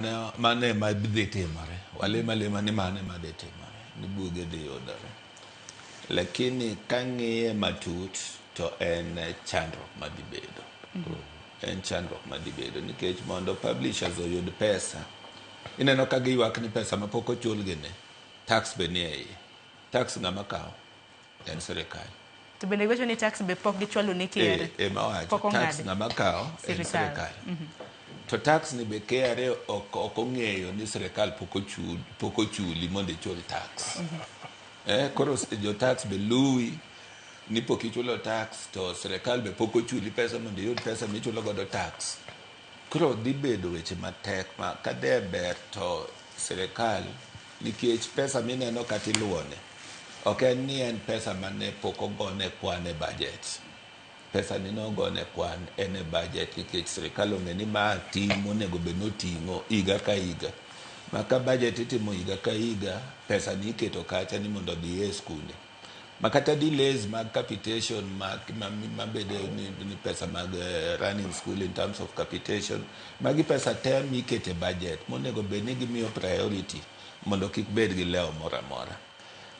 Mane ma dhi timore, walima lima ni mane ma dhi timore, ni buge dhi yudore. Lakini kang'iye matut to en chandruok madhi bedo. En chandruok madhi bedo nikech mondo publishers oyud pesa, ineno ka giywak ni pesa ma pok ochulgi ne, tax be nie iye. Tax ng'ama kawo? En sirikal. To bende iwacho ni tax be pok gichwalo ne KRA? Ema wacho, tax ng'ama kawo? En sirikal. To tax ni be KRA ok ong'eyo ni sirikal pok ochuli mondo ichul tax. Koro jo tax be luwi ni pok ichulo tax to sirikal be pok ochuli pesa mondo iyud pesa michulo godo tax. Koro dhi bedo weche matek ma kade ber to sirikal, nikech pesa mineno kata iluwone ok en ni en pesa mane pok ogone kwan e budget. Pesa ni nogone kwan en e budget nikech sirikal ong'e ni ma ting' monego bed noting'o higa ka higa. Ma ka budget itimo higa ka higa, pesa ni iketo kacha ni mondo odhi e skunde. Ma kata delays mag capitation mabede ni pesa mag running school in terms of capitation, magi pesa te mikete budget monego bed ni gimiyo priority mondo kik bed gi leo moro amora.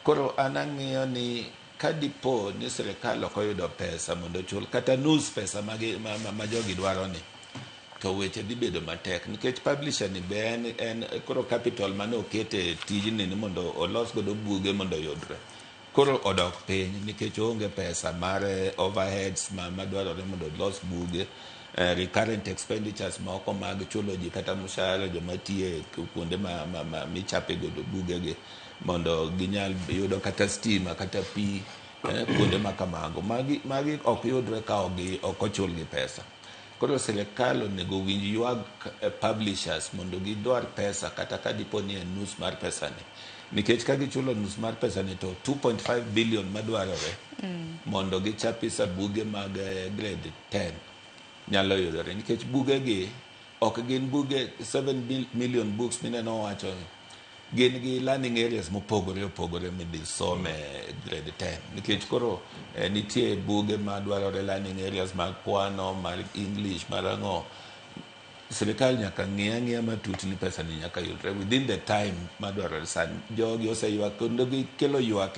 Koro an ang'iyo ni kadipo ni sirikal ok oyudo pesa mondo chul kata nus pesa ma jogi dwaro ni, to weche dhi bedo matek nikech publisher ni be en koro capital mane okete tijni ni mondo olos godo buge mondo yudre. Koro odok piny nikech oonge pesa mar overheads madwarore mondo olos buge, recurrent expenditures moko mag chulo ji kata mshahara joma tiye kuonde michape godo bugegi mondo ginyal yudo kata stima kata pi, kuonde ma kamago. Magi ok yudre ka ok ochul gi pesa. Koro sirikal onego winj ywag publishers mondo gidwar pesa kata ka dipo ni en nus mar pesa ni. Nikech ka gichulo nus mar pesa ni to 2.5 billion madwarore mondo gichapisa buge mag grade 10 nyalo yudore. Nikech buge gi ok gin buge 7 million books mineno wacho, gin gi learning areas mopogore opogore midhi some grade 10. Nikech koro nitie buge madwarore learning areas mag kwano, mag English, mar ang'o. Sirikal nyaka ng'iya matut ni pesa ni nyaka yudre within the time madwarore. Jogi oseywak kendo gikelo ywak